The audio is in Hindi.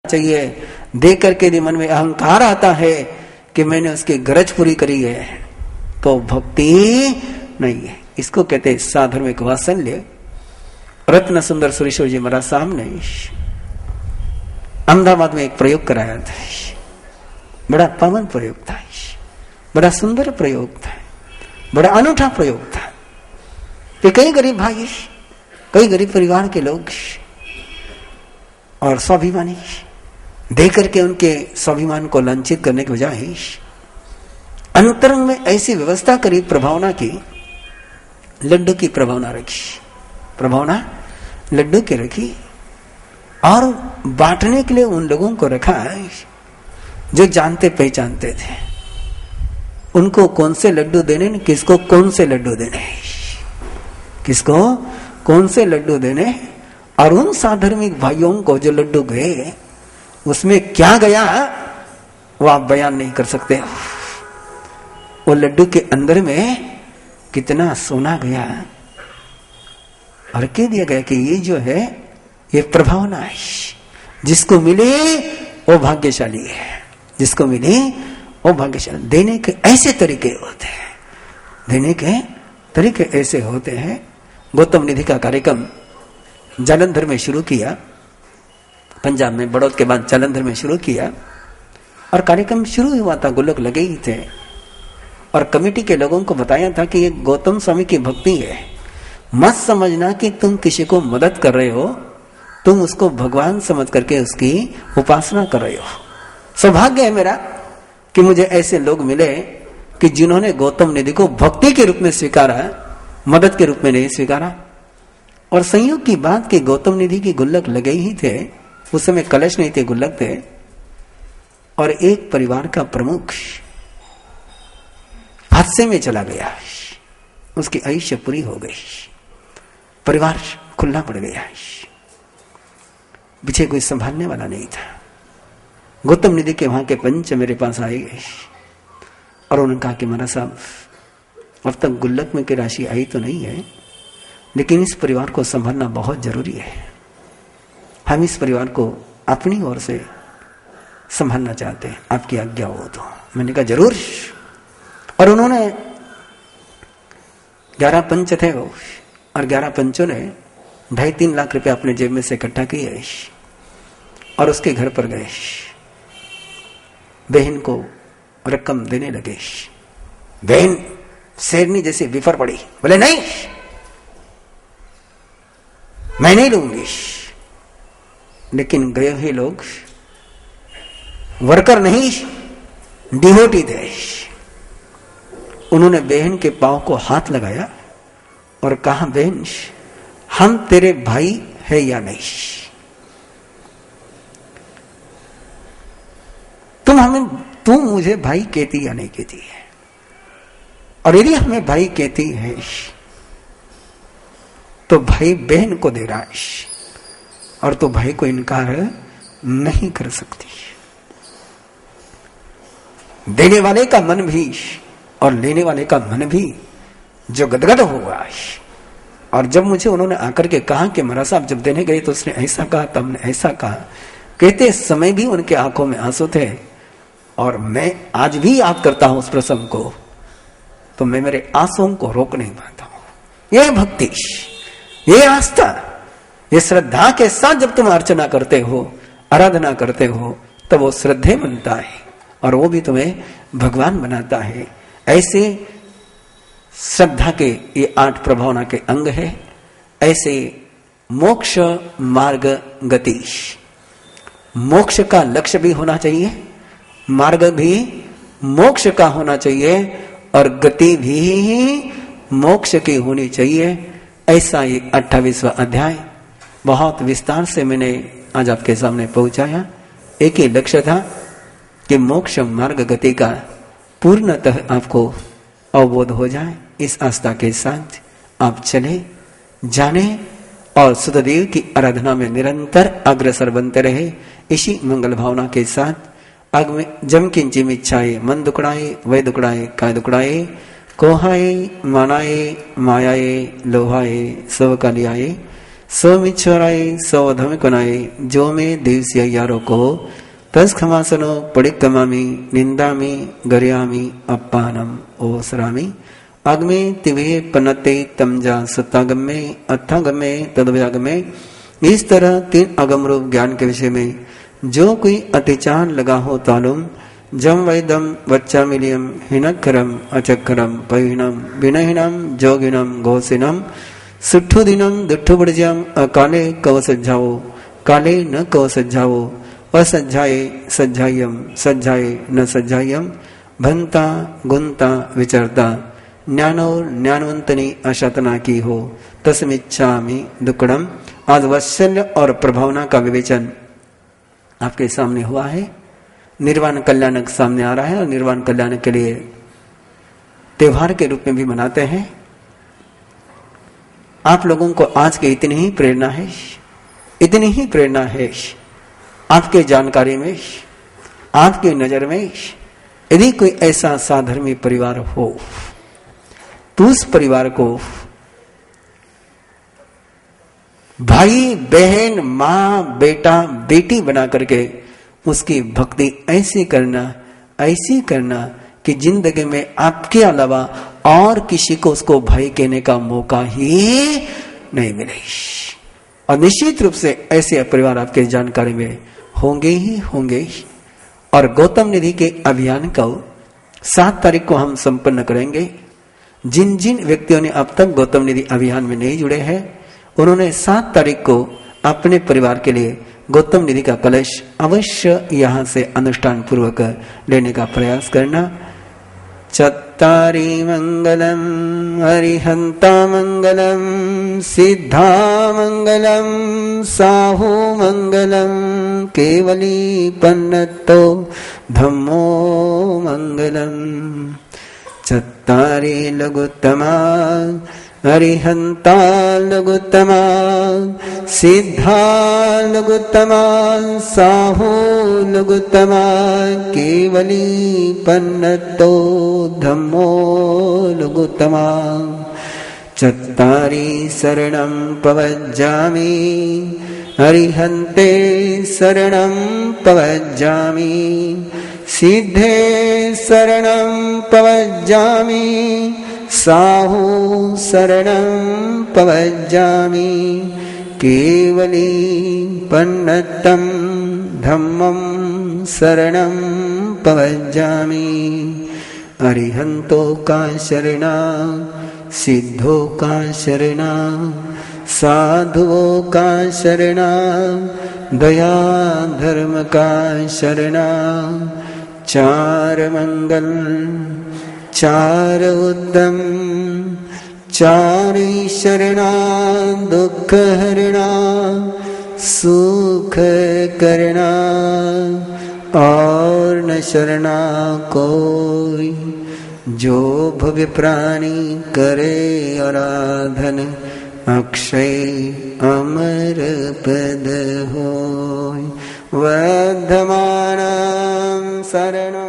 चाहिए। देख करके यदि मन में अहंकार आता है कि मैंने उसकी गरज पूरी करी है तो भक्ति नहीं है। इसको कहते हैं साधर्मिक वात्सल्य। रत्न सुंदर सुरेश्वर जी महाराज सामने अहमदाबाद में एक प्रयोग कराया था, बड़ा पावन प्रयोग था, बड़ा सुंदर प्रयोग था, बड़ा अनूठा प्रयोग था कि कई गरीब भाई, कई गरीब परिवार के लोग और स्वाभिमानी देख करके उनके स्वाभिमान को लांछित करने के बजाय अंतरंग में ऐसी व्यवस्था करी, प्रभावना की, लड्डू की प्रभावना रखी, प्रभावना लड्डू की रखी और बांटने के लिए उन लोगों को रखा जो जानते पहचानते थे उनको कौन से लड्डू देने, किसको कौन से लड्डू देने, किसको कौन से लड्डू देने। और उन साधर्मिक भाइयों को जो लड्डू गए उसमें क्या गया वो आप बयान नहीं कर सकते। वो लड्डू के अंदर में कितना सोना गया और कह दिया गया कि ये जो है ये प्रभावना है, जिसको मिले वो भाग्यशाली है, जिसको मिले वो भाग्यशाली। देने के ऐसे तरीके होते हैं, देने के तरीके ऐसे होते हैं। गौतम निधि का कार्यक्रम जालंधर में शुरू किया, पंजाब में बड़ौद के बाद जालंधर में शुरू किया और कार्यक्रम शुरू हुआ था, गुल्लक लगे ही थे और कमेटी के लोगों को बताया था कि ये गौतम स्वामी की भक्ति है, मत समझना कि तुम किसी को मदद कर रहे हो, तुम उसको भगवान समझ करके उसकी उपासना कर रहे हो। सौभाग्य है मेरा कि मुझे ऐसे लोग मिले कि जिन्होंने गौतम निधि को भक्ति के रूप में स्वीकारा, मदद के रूप में नहीं स्वीकारा। और संयोग की बात कि गौतम निधि की गुल्लक लगे ही थे, उस समय कलश नहीं थे, गुल्लक थे। और एक परिवार का प्रमुख हादसे में चला गया, उसकी आयुष्य पूरी हो गई, परिवार खुला पड़ गया, पीछे कोई संभालने वाला नहीं था। गौतम निधि के वहां के पंच मेरे पास आए और उन्होंने कहा कि महाराज साहब अब तक गुल्लक में की राशि आई तो नहीं है, लेकिन इस परिवार को संभालना बहुत जरूरी है, हम इस परिवार को अपनी ओर से संभालना चाहते हैं, आपकी आज्ञा हो तो। मैंने कहा जरूर। और उन्होंने 11 पंच थे वो, और 11 पंचों ने 2.5-3 लाख रुपए अपने जेब में से इकट्ठा किए और उसके घर पर गए, बहन को रकम देने लगे। बहन शेरनी जैसे विफर पड़ी, बोले नहीं मैं नहीं लूंगी। लेकिन गए हुए लोग वर्कर नहीं, डिवोटी थे। उन्होंने बहन के पांव को हाथ लगाया और कहा बहन हम तेरे भाई है या नहीं, तुम मुझे भाई कहती या नहीं कहती है, और यदि हमें भाई कहती है तो भाई बहन को दे रहा है और तो भाई को इनकार नहीं कर सकती। देने वाले का मन भी और लेने वाले का मन भी जो गदगद हुआ। और जब मुझे उन्होंने आकर के कहा कि महाराज साहब जब देने गए तो उसने ऐसा कहा, तब ने ऐसा कहा, कहते समय भी उनके आंखों में आंसू थे और मैं आज भी याद करता हूं उस प्रसंग को, तो मैं मेरे आंसुओं को रोक नहीं पाता हूं। यह भक्ति, ये आस्था, ये श्रद्धा के साथ जब तुम अर्चना करते हो, आराधना करते हो, तब वो श्रद्धे बनता है और वो भी तुम्हें भगवान बनाता है। ऐसे श्रद्धा के ये 8 प्रभावना के अंग है। ऐसे मोक्ष मार्ग गति, मोक्ष का लक्ष्य भी होना चाहिए, मार्ग भी मोक्ष का होना चाहिए और गति भी मोक्ष की होनी चाहिए। ऐसा ये 28वां अध्याय बहुत विस्तार से मैंने आज आपके सामने पहुंचाया। एक ही लक्ष्य था कि मोक्ष मार्ग गति का पूर्णतः आपको अवबोध हो जाए। इस आस्था के साथ आप चले जाने और सुतदेव की आराधना में निरंतर अग्रसर बनते रहे। इसी मंगल भावना के साथ अग में जम किंची में इच्छाए, मन दुकड़ाए, वह दुकड़ाए, काय दुकड़ाए, कोहाए, मानाए, मायाए, लोहाए, सब का लियाए, सो मिच्छोराय सो धम कोनाय जो में देश यारो को तस खमासनो पड़िकमामी निंदामी गरियामी अप्पानम ओसरामी अग्मे तिवे पनते तमजा सत्तागमे अथागमे तदव्यागमे। इस तरह तीन अगम रूप ज्ञान के विषय में जो कोई अतिचार लगा हो तालुम जम वैदम वच्चामिलियम हिनकरम अचक्रम पहीनम विनहीनम जोगिनम घोषिनम सुठु दिनम दुठु बड़जाम अकाले कव सज्जाओ काले न कव सज्जाओ असज्जाए सज्जायम सज्जाए न सज्जायम भंता गुंता विचरता ज्ञानो ज्ञानवंतनी अशतना की हो तस्मिच्छामि दुक्कड़म। आज वात्सल्य और प्रभावना का विवेचन आपके सामने हुआ है। निर्वाण कल्याणक सामने आ रहा है और निर्वाण कल्याण के लिए त्योहार के रूप में भी मनाते हैं। आप लोगों को आज की इतनी ही प्रेरणा है, इतनी ही प्रेरणा है आपके जानकारी में, आपकी नजर में यदि कोई ऐसा साधर्मी परिवार हो तो उस परिवार को भाई बहन मां बेटा बेटी बना करके उसकी भक्ति ऐसी करना कि जिंदगी में आपके अलावा और किसी को उसको भाई कहने का मौका ही नहीं मिले। और निश्चित रूप से ऐसे परिवार आपके जानकारी में होंगे ही होंगे। और गौतम निधि के अभियान को 7 तारीख को हम संपन्न करेंगे। जिन जिन व्यक्तियों ने अब तक गौतम निधि अभियान में नहीं जुड़े हैं उन्होंने 7 तारीख को अपने परिवार के लिए गौतम निधि का कलश अवश्य यहां से अनुष्ठान पूर्वक लेने का प्रयास करना। चत्तारि मंगलम हरिहंता मंगलम सिद्धा मंगलम साहु मंगलम केवली पन्नतो धम्मो मंगलम। चत्तारि लघुत्तमा हरिहंता लघुत्तमा सिद्धा लघुत्तमा साहु लघुत्तमा केवली पन्नतो धम्मो लघुत्तमा। चत्तारि शरणं पवज्जामि हरिहन्ते शरणं पवज्जामि सिद्धे शरणं पवज्जामि साहु शरणं पवज्जामि केवली पन्नतं धम्मं शरणं पवज्जामि। अरिहंतो का शरणा सिद्धो का शरणा साधुओं का शरणा दया धर्म का शरणा। 4 मंगल 4 उत्तम 4 शरणा दुख हरणा सुख करना और न शरणा कोई। जो भव्य प्राणी करे आराधन अक्षय अमर पद होय। वर्धमानं शरणं